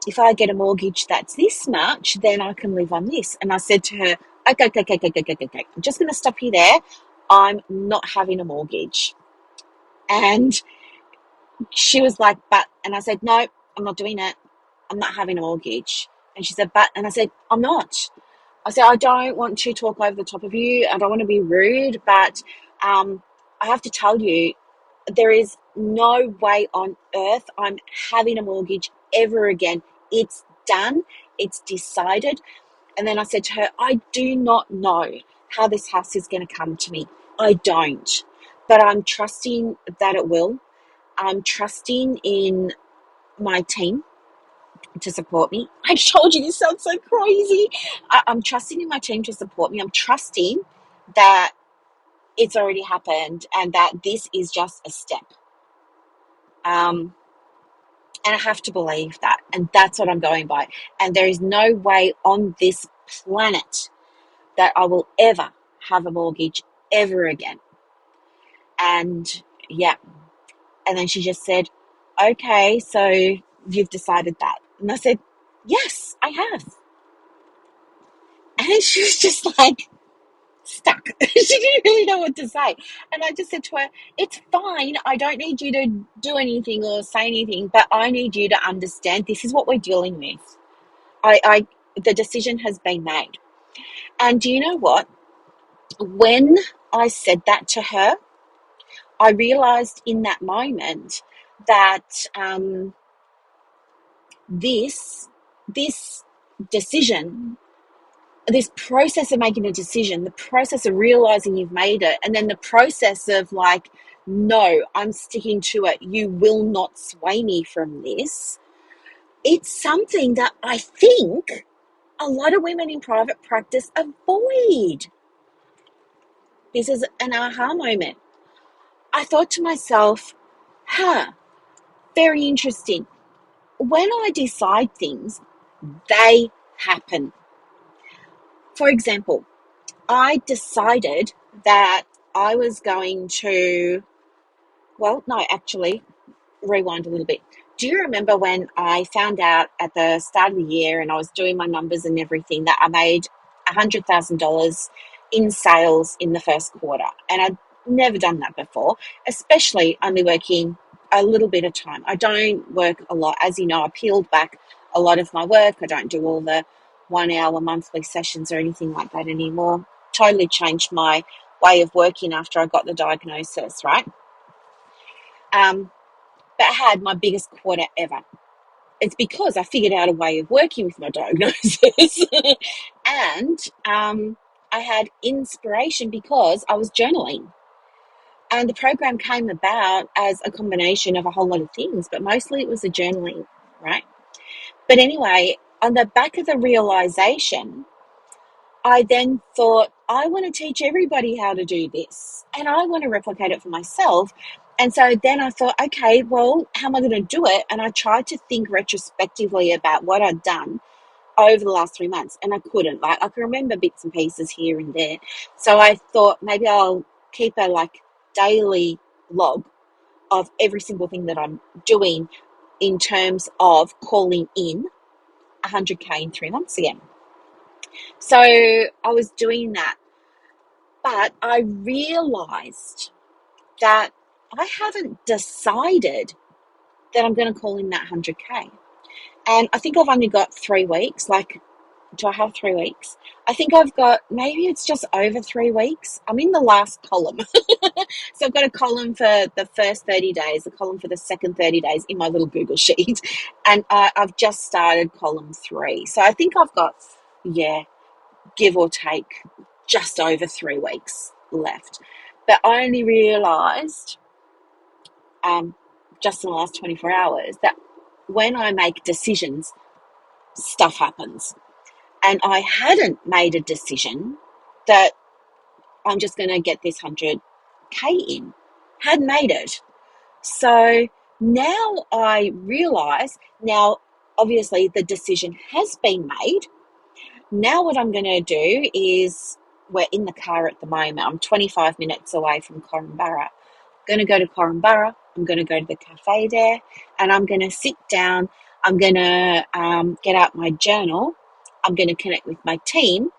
if I get a mortgage that's this much, then I can live on this. And I said to her, okay. I'm just going to stop you there. I'm not having a mortgage. And she was like, but, and I said, no, I'm not doing it. I'm not having a mortgage. And she said, but, and I said, I'm not. I said, I don't want to talk over the top of you. I don't want to be rude, but I have to tell you, there is no way on earth I'm having a mortgage ever again. It's done. It's decided. And then I said to her, I do not know how this house is going to come to me. I don't. but I'm trusting that it will. I'm trusting in my team to support me. I told you this sounds so crazy. I'm trusting in my team to support me. I'm trusting that it's already happened and that this is just a step. Um, and I have to believe that. And that's what I'm going by. And there is no way on this planet that I will ever have a mortgage ever again. And yeah. And then she just said, okay, so you've decided that. And I said, yes, I have. And then she was just like stuck. She didn't really know what to say. And I just said to her, it's fine. I don't need you to do anything or say anything, but I need you to understand this is what we're dealing with. The decision has been made. And do you know what? When I said that to her, I realized in that moment that this this decision, this process of making a decision, the process of realizing you've made it, and then the process of like, no, I'm sticking to it. You will not sway me from this. It's something that I think a lot of women in private practice avoid. This is an aha moment. I thought to myself, very interesting. When I decide things, they happen. For example, I decided that I was going to, well, no, actually, rewind a little bit. Do you remember when I found out at the start of the year and I was doing my numbers and everything that I made $100,000 in sales in the first quarter? And I'd never done that before, especially only working a little bit of time. I don't work a lot. As you know, I peeled back a lot of my work. I don't do all the 1 hour monthly sessions or anything like that anymore. Totally changed my way of working after I got the diagnosis, right? But I had my biggest quarter ever. It's because I figured out a way of working with my diagnosis. And I had inspiration because I was journaling. And the program came about as a combination of a whole lot of things, but mostly it was the journaling, right? But anyway, on the back of the realization, I then thought, I want to teach everybody how to do this and I want to replicate it for myself. And so then I thought, okay, well, how am I going to do it? And I tried to think retrospectively about what I'd done over the last 3 months and I couldn't. Like, I can remember bits and pieces here and there. So I thought maybe I'll keep a like daily log of every single thing that I'm doing in terms of calling in 100K in 3 months again. So I was doing that, but I realized that I haven't decided that I'm going to call in that 100K. And I think I've only got 3 weeks. Like, do I have 3 weeks? I think I've got, maybe it's just over 3 weeks. I'm in the last column. So I've got a column for the first 30 days, a column for the second 30 days in my little Google sheet. And I've just started column 3. So I think I've got, yeah, give or take just over 3 weeks left. But I only realised just in the last 24 hours that when I make decisions, stuff happens. And I hadn't made a decision that I'm just going to get this 100K in. Hadn't made it. So now I realise, now obviously the decision has been made. Now what I'm going to do is, we're in the car at the moment. I'm 25 minutes away from Corumbarra. I'm going to go to Corumbarra. I'm going to go to the cafe there and I'm going to sit down. I'm going to get out my journal. I'm going to connect with my team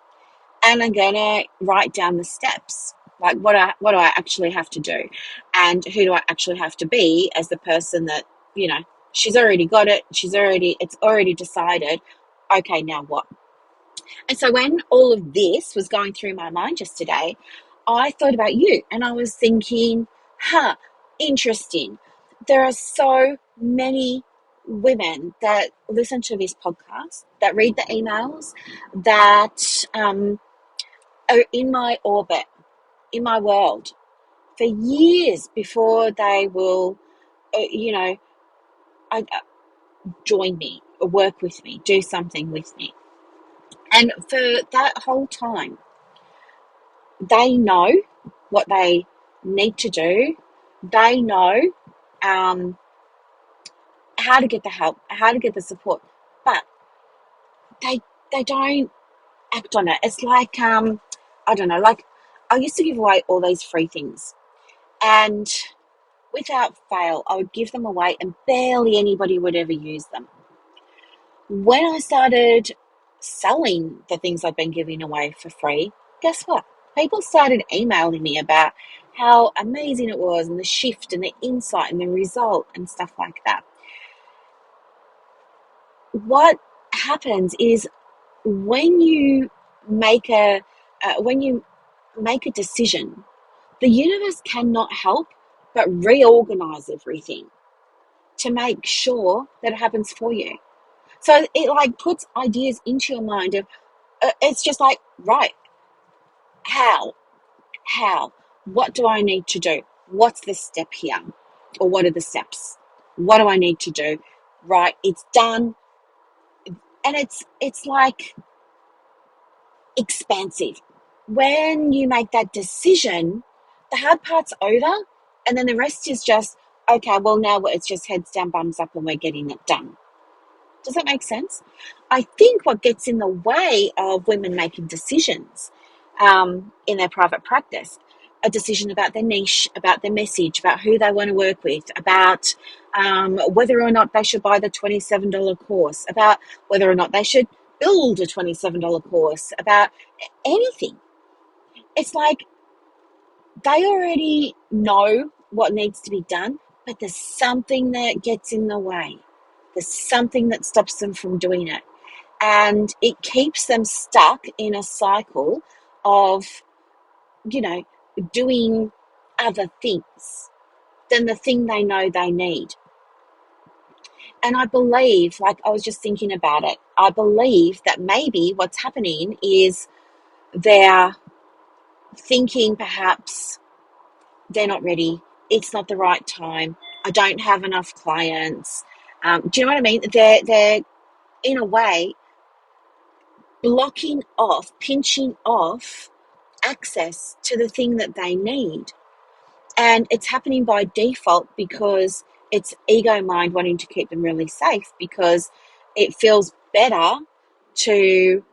and I'm going to write down the steps. Like what do I actually have to do? And who do I actually have to be as the person that, you know, she's already got it. It's already decided. Okay, now what? And so when all of this was going through my mind just today, I thought about you and I was thinking, interesting. There are so many women that listen to this podcast, that read the emails, that are in my orbit, in my world. for years before they will, you know, join me, or work with me, do something with me. And for that whole time, they know what they need to do. They know um, how to get the help, how to get the support, but they they don't act on it. It's like I don't know, like I used to give away all these free things, and without fail, I would give them away, and barely anybody would ever use them. When I started selling the things I've been giving away for free, guess what? People started emailing me about how amazing it was, and the shift and the insight and the result and stuff like that. What happens is when you make a when you make a decision, the universe cannot help but reorganize everything to make sure that it happens for you. So it like puts ideas into your mind of it's just like, right, how how what do I need to do, what's the step here, or what are the steps, what do I need to do, right, it's done. And it's like expansive. When you make that decision, the hard part's over, and then the rest is just, okay, well, now it's just heads down, bums up, and we're getting it done. Does that make sense? I think what gets in the way of women making decisions in their private practice, a decision about their niche, about their message, about who they want to work with, about whether or not they should buy the $27 course, about whether or not they should build a $27 course, about anything. It's like they already know what needs to be done, but there's something that gets in the way. There's something that stops them from doing it. And it keeps them stuck in a cycle of, you know, doing other things than the thing they know they need. And I believe, like I was just thinking about it, I believe that maybe what's happening is they're thinking perhaps they're not ready, it's not the right time, I don't have enough clients. Do you know what I mean? They're in a way blocking off, pinching off access to the thing that they need. And it's happening by default because it's ego mind wanting to keep them really safe, because it feels better to,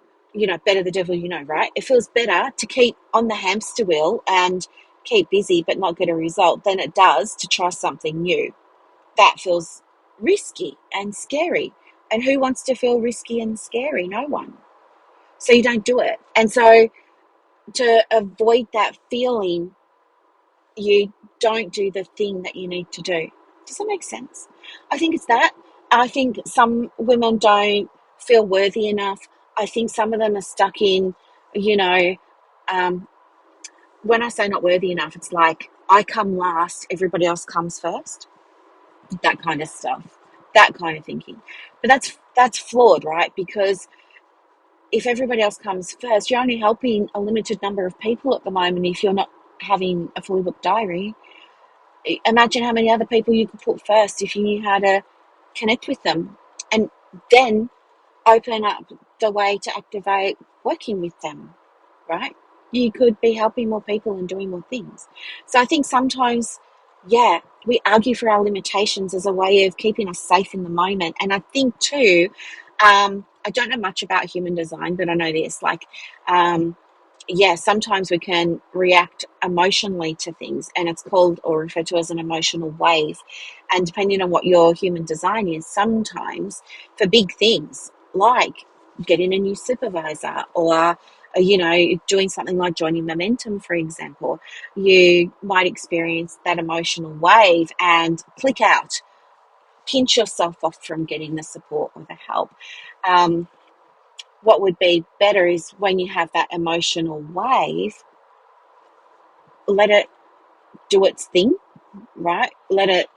better the devil, right? It feels better to keep on the hamster wheel and keep busy but not get a result than it does to try something new. That feels risky and scary. And who wants to feel risky and scary? No one. So you don't do it. And so to avoid that feeling, you don't do the thing that you need to do. Does that make sense? I think it's that. I think some women don't feel worthy enough. I think some of them are stuck in, you know, um, when I say not worthy enough, it's like I come last, everybody else comes first. That kind of stuff, that kind of thinking. But that's flawed, right? Because if everybody else comes first, you're only helping a limited number of people at the moment if you're not having a fully booked diary. Imagine how many other people you could put first if you knew how to connect with them, and then open up the way to activate working with them, right? You could be helping more people and doing more things. So I think sometimes, yeah, we argue for our limitations as a way of keeping us safe in the moment. And I think too, I don't know much about human design, but I know this, like, yeah, sometimes we can react emotionally to things, and it's called or referred to as an emotional wave. And depending on what your human design is, sometimes for big things like getting a new supervisor, or doing something like joining Momentum, for example, you might experience that emotional wave and click out, pinch yourself off from getting the support or the help. um, what would be better is when you have that emotional wave, let it do its thing, right? Let it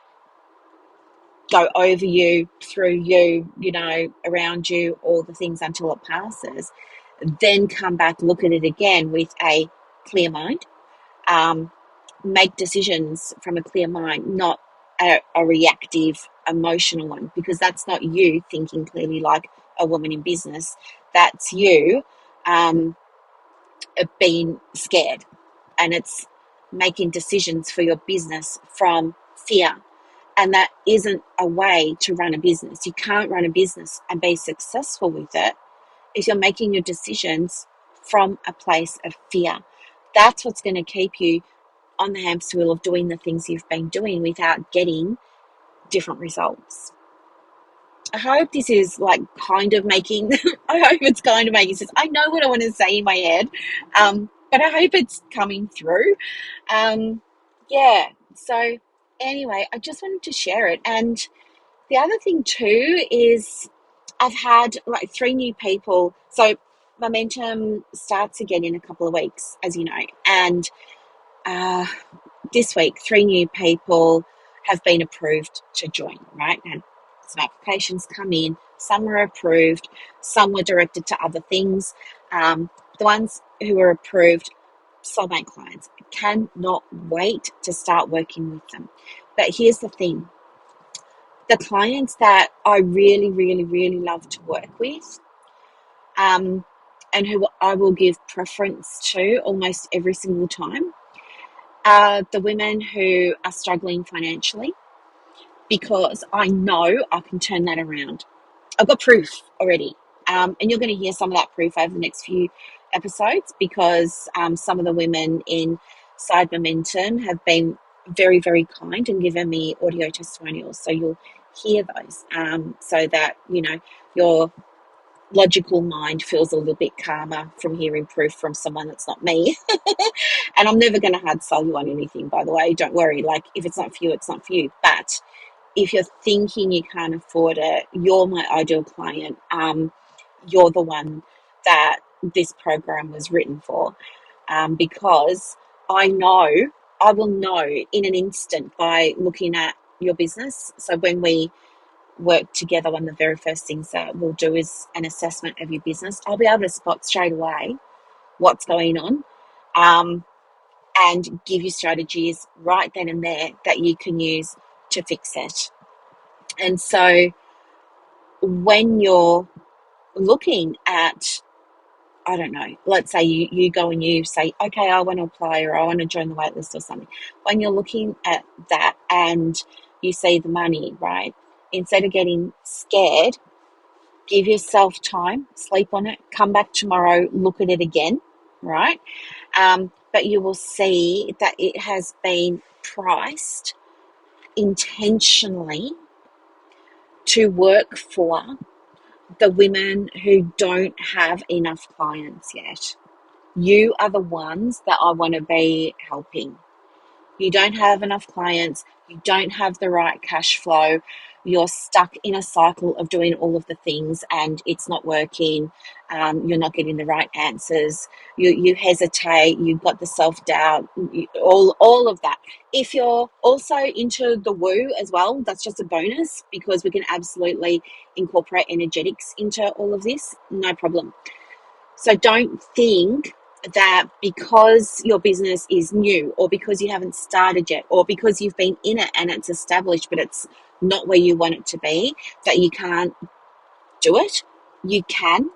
go over you, through you, around you, all the things until it passes. Then come back, look at it again with a clear mind, um, make decisions from a clear mind, not a reactive, emotional one, because that's not you thinking clearly like a woman in business. That's you um, being scared, and it's making decisions for your business from fear. And that isn't a way to run a business. You can't run a business and be successful with it if you're making your decisions from a place of fear. That's what's going to keep you on the hamster wheel of doing the things you've been doing without getting different results. I hope this is like kind of making, I hope it's kind of making sense. I know what I want to say in my head, but I hope it's coming through. Um, yeah, so anyway, I just wanted to share it. And the other thing too is I've had like 3 new people. So momentum starts again in a couple of weeks, as you know. And uh, this week, 3 new people have been approved to join, right? And some applications come in, some were approved, some were directed to other things. The ones who were approved, soulmate clients, cannot wait to start working with them. But here's the thing, the clients that I really, really, really love to work with, um, and who I will give preference to almost every single time, are the women who are struggling financially, because I know I can turn that around. I've got proof already. And you're going to hear some of that proof over the next few episodes, because some of the women in Side Momentum have been very, very kind and given me audio testimonials. So you'll hear those, so that, you know, your logical mind feels a little bit calmer from hearing proof from someone that's not me. And I'm never going to hard sell you on anything, by the way. Don't worry. Like, if it's not for you, it's not for you. But if you're thinking you can't afford it, you're my ideal client. You're the one that this program was written for, because I will know in an instant by looking at your business. So when we work together, one of the very first things that we'll do is an assessment of your business. I'll be able to spot straight away what's going on, and give you strategies right then and there that you can use to fix it. And so when you're looking at, I don't know, let's say you go and you say, okay, I want to apply, or I want to join the waitlist or something. When you're looking at that and you see the money, right? Instead of getting scared, give yourself time, sleep on it, come back tomorrow, look at it again, right? But you will see that it has been priced intentionally to work for the women who don't have enough clients yet. You are the ones that I want to be helping. You don't have enough clients, you don't have the right cash flow, you're stuck in a cycle of doing all of the things and it's not working, you're not getting the right answers, you hesitate, you've got the self-doubt, all of that. If you're also into the woo as well, that's just a bonus, because we can absolutely incorporate energetics into all of this, no problem. So don't think that because your business is new, or because you haven't started yet, or because you've been in it and it's established but it's not where you want it to be, that you can't do it. You can.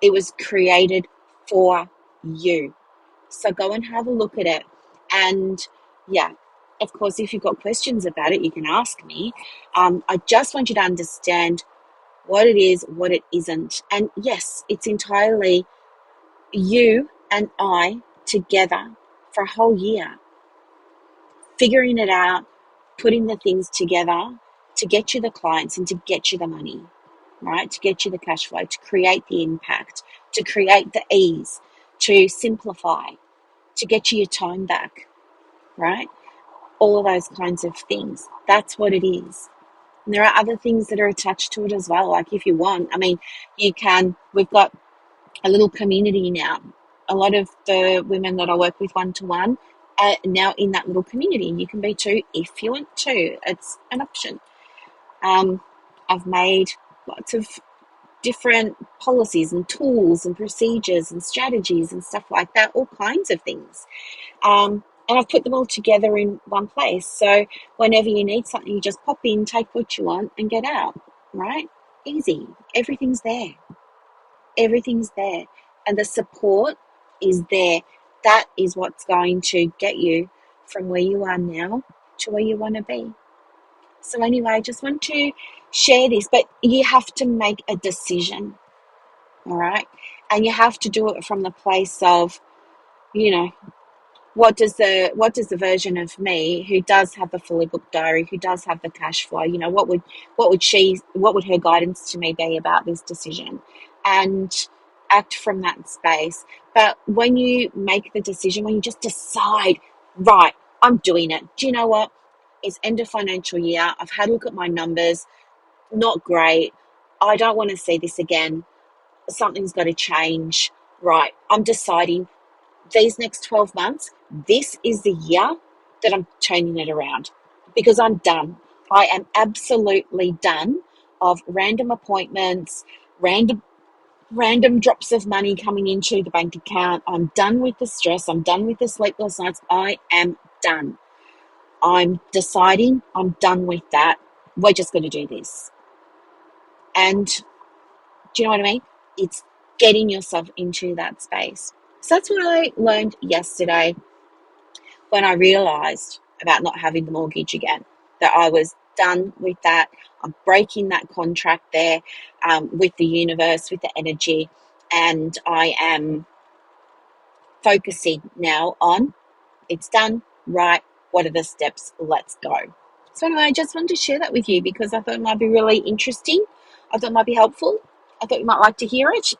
It was created for you. So go and have a look at it. And yeah, of course, if you've got questions about it, you can ask me. I just want you to understand what it is, what it isn't. And yes, it's entirely you and I together for a whole year, figuring it out, putting the things together to get you the clients and to get you the money, right? To get you the cash flow, to create the impact, to create the ease, to simplify, to get you your time back, right? All of those kinds of things. That's what it is. And there are other things that are attached to it as well. Like, if you want, I mean, we've got a little community now. A lot of the women that I work with one-to-one are now in that little community. You can be too if you want to. It's an option. I've made lots of different policies and tools and procedures and strategies and stuff like that, all kinds of things. And I've put them all together in one place. So whenever you need something, you just pop in, take what you want, and get out, right? Easy. Everything's there. Everything's there. And the support is there. That is what's going to get you from where you are now to where you want to be. So, anyway, I just want to share this, but you have to make a decision, all right? And you have to do it from the place of, you know, what does the version of me who does have the fully booked diary, who does have the cash flow, what would her guidance to me be about this decision, and act from that space. But when you make the decision, when you just decide, right, I'm doing it, do you know what, it's end of financial year, I've had a look at my numbers, not great, I don't want to see this again, something's got to change, right, I'm deciding these next 12 months, this is the year that I'm turning it around, because I'm done. I am absolutely done of random appointments, random drops of money coming into the bank account. I'm done with the stress. I'm done with the sleepless nights. I am done. I'm deciding I'm done with that. We're just going to do this. And do you know what I mean? It's getting yourself into that space. So that's what I learned yesterday when I realised about not having the mortgage again, that I was done with that. I'm breaking that contract there with the universe, with the energy, and I am focusing now on it's done, right? What are the steps? Let's go. So anyway, I just wanted to share that with you because I thought it might be really interesting. I thought it might be helpful. I thought you might like to hear it.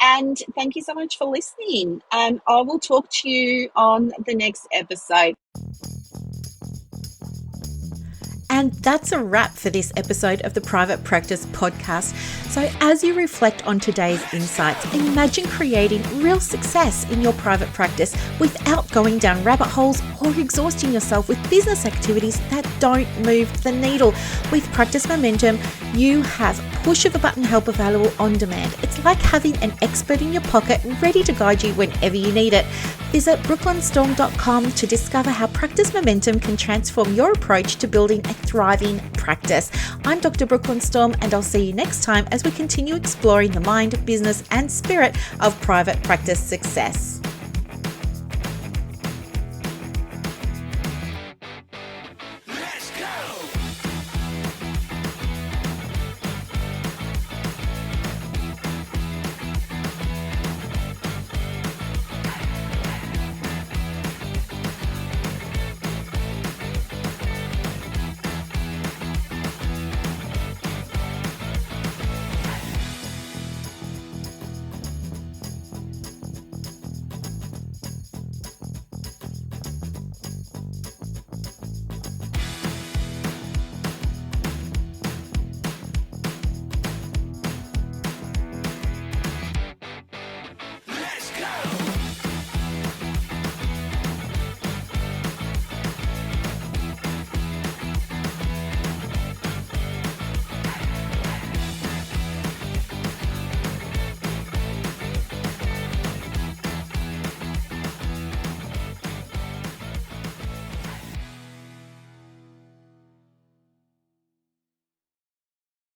And thank you so much for listening. And I will talk to you on the next episode. And that's a wrap for this episode of the Private Practice Podcast. So as you reflect on today's insights, imagine creating real success in your private practice without going down rabbit holes or exhausting yourself with business activities that don't move the needle. With Practice Momentum, you have push of a button help available on demand. It's like having an expert in your pocket ready to guide you whenever you need it. Visit brooklynstorme.com to discover how Practice Momentum can transform your approach to building a thriving practice. I'm Dr. Brooklyn Storme, and I'll see you next time as we continue exploring the mind, business, and spirit of private practice success.